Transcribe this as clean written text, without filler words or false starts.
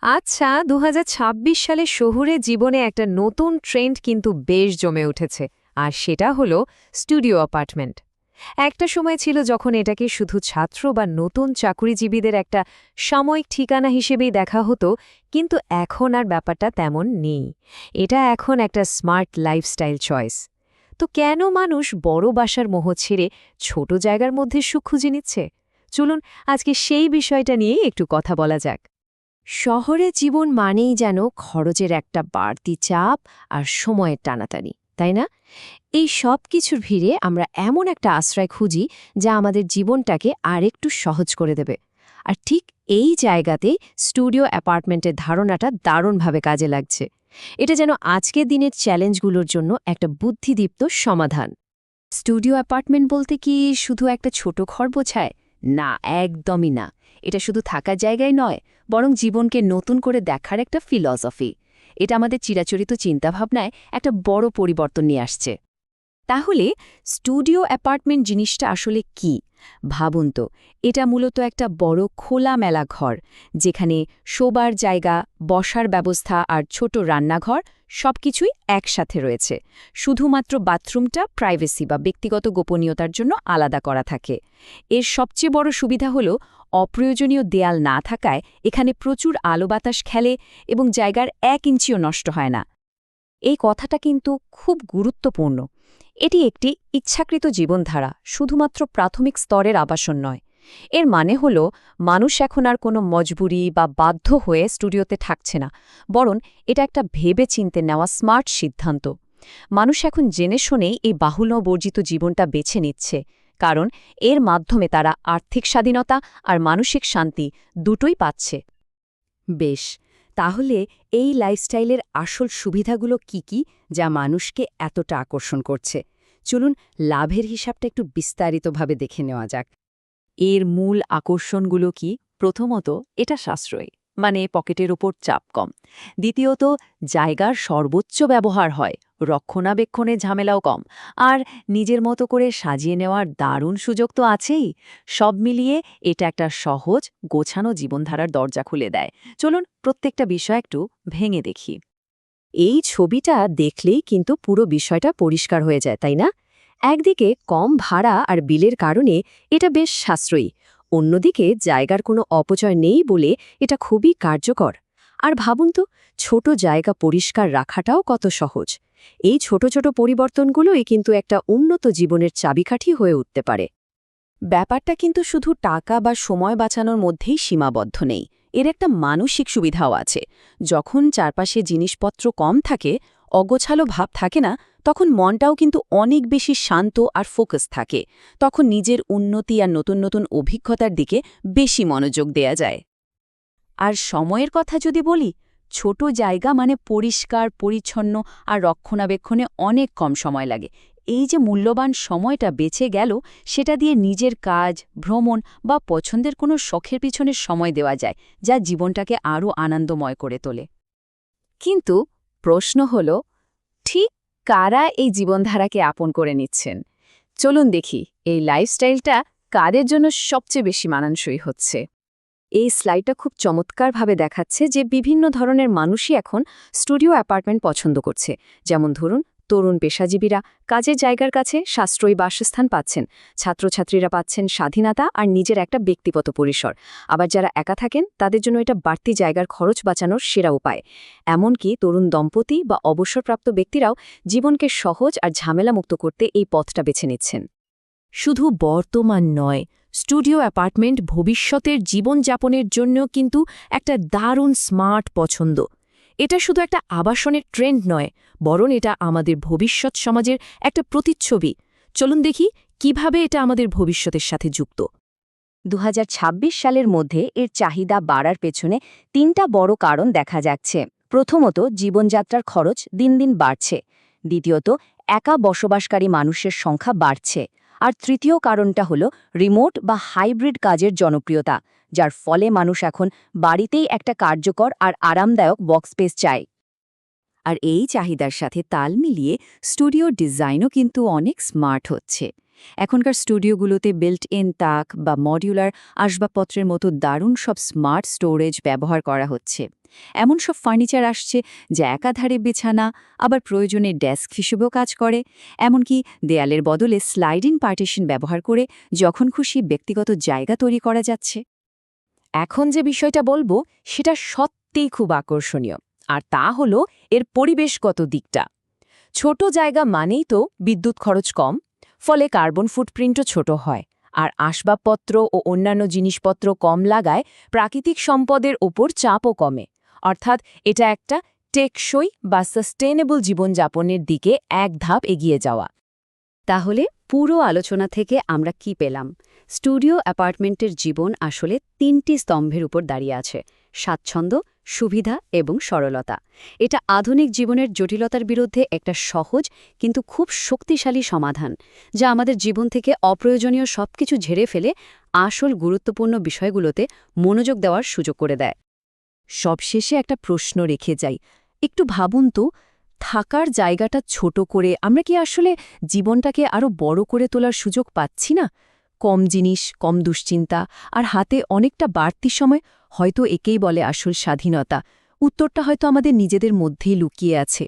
আচ্ছা, ২০২৬ সালে শহুরে জীবনে একটা নতুন ট্রেন্ড কিন্তু বেশ জমে উঠেছে, আর সেটা হলো স্টুডিও অ্যাপার্টমেন্ট। একটা সময় ছিল যখন এটাকে শুধু ছাত্র বা নতুন চাকুরিজীবীদের একটা সাময়িক ঠিকানা হিসেবেই দেখা হতো, কিন্তু এখন আর ব্যাপারটা তেমন নেই। এটা এখন একটা স্মার্ট লাইফস্টাইল চয়েস। তো কেন মানুষ বড় বাসার মোহ ছেড়ে ছোট জায়গার মধ্যে সুখ খুঁজে নিচ্ছে? চলুন আজকে সেই বিষয়টা নিয়েই একটু কথা বলা যাক। শহরে জীবন মানেই যেন খরচের একটা বাড়তি চাপ আর সময়ের টানাটানি, তাই না? এই সব কিছুর ভিড়ে আমরা এমন একটা আশ্রয় খুঁজি যা আমাদের জীবনটাকে আরেকটু সহজ করে দেবে। আর ঠিক এই জায়গাতেই স্টুডিও অ্যাপার্টমেন্টের ধারণাটা দারুণভাবে কাজে লাগছে। এটা যেন আজকের দিনের চ্যালেঞ্জগুলোর জন্য একটা বুদ্ধিদীপ্ত সমাধান। স্টুডিও অ্যাপার্টমেন্ট বলতে কি শুধু একটা ছোট ঘর বোঝায়? না, একদমই না। এটা শুধু থাকার জায়গায় নয়, বরং জীবনকে নতুন করে দেখার একটা ফিলসফি। এটা আমাদের চিরাচরিত চিন্তাভাবনায় একটা বড় পরিবর্তন নিয়ে আসছে। তাহলে স্টুডিও অ্যাপার্টমেন্ট জিনিসটা আসলে কি? ভাবুন তো, এটা মূলত একটা বড় খোলামেলা ঘর, যেখানে শোবার জায়গা, বসার ব্যবস্থা আর ছোট রান্নাঘর সবকিছুই একসাথে রয়েছে। শুধুমাত্র বাথরুমটা প্রাইভেসি বা ব্যক্তিগত গোপনীয়তার জন্য আলাদা করা থাকে। এর সবচেয়ে বড় সুবিধা হলো অপ্রয়োজনীয় দেয়াল না থাকায় এখানে প্রচুর আলো বাতাস খেলে এবং জায়গার ১ ইঞ্চিও নষ্ট হয় না। এই কথাটা কিন্তু খুব গুরুত্বপূর্ণ। এটি একটি ইচ্ছাকৃত জীবনধারা, শুধুমাত্র প্রাথমিক স্তরের আবাসন নয়। এর মানে হল মানুষ এখন আর কোনো মজবুরি বা বাধ্য হয়ে স্টুডিওতে থাকছে না, বরং এটা একটা ভেবে চিন্তে নেওয়া স্মার্ট সিদ্ধান্ত। মানুষ এখন জেনে শুনেই এই বাহুল্য বর্জিত জীবনটা বেছে নিচ্ছে, কারণ এর মাধ্যমে তারা আর্থিক স্বাধীনতা আর মানসিক শান্তি দুটোই পাচ্ছে। বেশ, তাহলে এই লাইফস্টাইলের আসল সুবিধাগুলো কি যা মানুষকে এতটা আকর্ষণ করছে? চলুন লাভের হিসাবটা একটু বিস্তারিতভাবে দেখে নেওয়া যাক। এর মূল আকর্ষণগুলো কি? প্রথমত, এটা সাশ্রয়ী, মানে পকেটের ওপর চাপ কম। দ্বিতীয়ত, জায়গার সর্বোচ্চ ব্যবহার হয়, রক্ষণাবেক্ষণের ঝামেলাও কম, আর নিজের মতো করে সাজিয়ে নেওয়ার দারুণ সুযোগ তো আছেই। সব মিলিয়ে এটা একটা সহজ, গোছানো জীবনধারার দরজা খুলে দেয়। চলুন প্রত্যেকটা বিষয় একটু ভেঙে দেখি। এই ছবিটা দেখলেই কিন্তু পুরো বিষয়টা পরিষ্কার হয়ে যায়, তাই না? একদিকে কম ভাড়া আর বিলের কারণে এটা বেশ সাশ্রয়ী, অন্যদিকে জায়গার কোনো অপচয় নেই বলে এটা খুবই কার্যকর। আর ভাবুন তো, ছোট জায়গা পরিষ্কার রাখাটাও কত সহজ। এই ছোট ছোট পরিবর্তনগুলোই কিন্তু একটা উন্নত জীবনের চাবিকাঠি হয়ে উঠতে পারে। ব্যাপারটা কিন্তু শুধু টাকা বা সময় বাঁচানোর মধ্যেই সীমাবদ্ধ নেই, এর একটা মানসিক সুবিধাও আছে। যখন চারপাশে জিনিসপত্র কম থাকে, অগোছালো ভাব থাকে না, তখন মনটাও কিন্তু অনেক বেশি শান্ত আর ফোকাস থাকে। তখন নিজের উন্নতি আর নতুন নতুন অভিজ্ঞতার দিকে বেশি মনোযোগ দেয়া যায়। আর সময়ের কথা যদি বলি, ছোট জায়গা মানে পরিষ্কার পরিচ্ছন্ন আর রক্ষণাবেক্ষণে অনেক কম সময় লাগে। এই যে মূল্যবান সময়টা বেঁচে গেল, সেটা দিয়ে নিজের কাজ, ভ্রমণ বা পছন্দের কোনো শখের পিছনে সময় দেওয়া যায়, যা জীবনটাকে আরও আনন্দময় করে তোলে। কিন্তু প্রশ্ন হল, ঠিক কারা এই জীবনধারাকে আপন করে নিচ্ছেন? চলুন দেখি এই লাইফস্টাইলটা কাদের জন্য সবচেয়ে বেশি মানানসই হচ্ছে। এই স্লাইডটা খুব চমৎকারভাবে দেখাচ্ছে যে বিভিন্ন ধরনের মানুষই এখন স্টুডিও অ্যাপার্টমেন্ট পছন্দ করছে। যেমন ধরুন, তরুণ পেশাজীবীরা কাজের জায়গার কাছে সাশ্রয়ী বাসস্থান পাচ্ছেন, ছাত্রছাত্রীরা পাচ্ছেন স্বাধীনতা আর নিজের একটা ব্যক্তিগত পরিসর, আবার যারা একা থাকেন তাদের জন্য এটা বাড়তি জায়গার খরচ বাঁচানোর সেরা উপায়। এমনকি তরুণ দম্পতি বা অবসরপ্রাপ্ত ব্যক্তিরাও জীবনকে সহজ আর ঝামেলামুক্ত করতে এই পথটা বেছে নিচ্ছেন। শুধু বর্তমান নয়, স্টুডিও অ্যাপার্টমেন্ট ভবিষ্যতের জীবনযাপনের জন্য কিন্তু একটা দারুণ স্মার্ট পছন্দ। এটা শুধু একটা আবাসনের ট্রেন্ড নয়, বরং এটা আমাদের ভবিষ্যৎ সমাজের একটা প্রতিচ্ছবি। চলুন দেখি কিভাবে এটা আমাদের ভবিষ্যতের সাথে যুক্ত। ২০২৬ সালের মধ্যে এর চাহিদা বাড়ার পেছনে ৩টা বড় কারণ দেখা যাচ্ছে। প্রথমত, জীবনযাত্রার খরচ দিন দিন বাড়ছে। দ্বিতীয়ত, একা বসবাসকারী মানুষের সংখ্যা বাড়ছে। আর তৃতীয় কারণটা হলো রিমোট বা হাইব্রিড কাজের জনপ্রিয়তা, যার ফলে মানুষ এখন বাড়িতেই একটা কার্যকর আর আরামদায়ক ওয়ার্কস্পেস চায়। আর এই চাহিদার সাথে তাল মিলিয়ে স্টুডিও ডিজাইনও কিন্তু অনেক স্মার্ট হচ্ছে। এখনকার স্টুডিওগুলোতে বিল্ট ইন তাক বা মডিউলার আসবাবপত্রের মতো দারুণ সব স্মার্ট স্টোরেজ ব্যবহার করা হচ্ছে। এমন সব ফার্নিচার আসছে যা একাধারে বিছানা, আবার প্রয়োজনে ডেস্ক হিসেবেও কাজ করে, এমনকি দেয়ালের বদলে স্লাইডিং পার্টিশন ব্যবহার করে যখন খুশি ব্যক্তিগত জায়গা তৈরি করা যাচ্ছে। এখন যে বিষয়টা বলবো সেটা সত্যিই খুব আকর্ষণীয়, আর তা হলো এর পরিবেশগত দিকটা। ছোট জায়গা মানেই তো বিদ্যুৎ খরচ কম, ফলে কার্বন ফুটপ্রিন্টও ছোট হয়, আর আসবাবপত্র ও অন্যান্য জিনিসপত্র কম লাগায় প্রাকৃতিক সম্পদের ওপর চাপও কমে। অর্থাৎ এটা একটা টেকসই বা সাস্টেনেবল জীবনযাপনের দিকে এক ধাপ এগিয়ে যাওয়া। তাহলে পুরো আলোচনা থেকে আমরা কি পেলাম? স্টুডিও অ্যাপার্টমেন্টের জীবন আসলে ৩টি স্তম্ভের উপর দাঁড়িয়ে আছে: স্বাচ্ছন্দ্য, সুবিধা এবং সরলতা। এটা আধুনিক জীবনের জটিলতার বিরুদ্ধে একটা সহজ কিন্তু খুব শক্তিশালী সমাধান, যা আমাদের জীবন থেকে অপ্রয়োজনীয় সবকিছু ঝেড়ে ফেলে আসল গুরুত্বপূর্ণ বিষয়গুলোতে মনোযোগ দেওয়ার সুযোগ করে দেয়। সবশেষে একটা প্রশ্ন রেখে যাই, একটু ভাবুন তো, থাকার জায়গাটা ছোট করে আমরা কি আসলে জীবনটাকে আরও বড় করে তোলার সুযোগ পাচ্ছি না? কম জিনিস, কম দুশ্চিন্তা, আর হাতে অনেকটা বাড়তি সময়, হয়তো একেই বলে আসল স্বাধীনতা। উত্তরটা হয়তো আমাদের নিজেদের মধ্যেই লুকিয়ে আছে।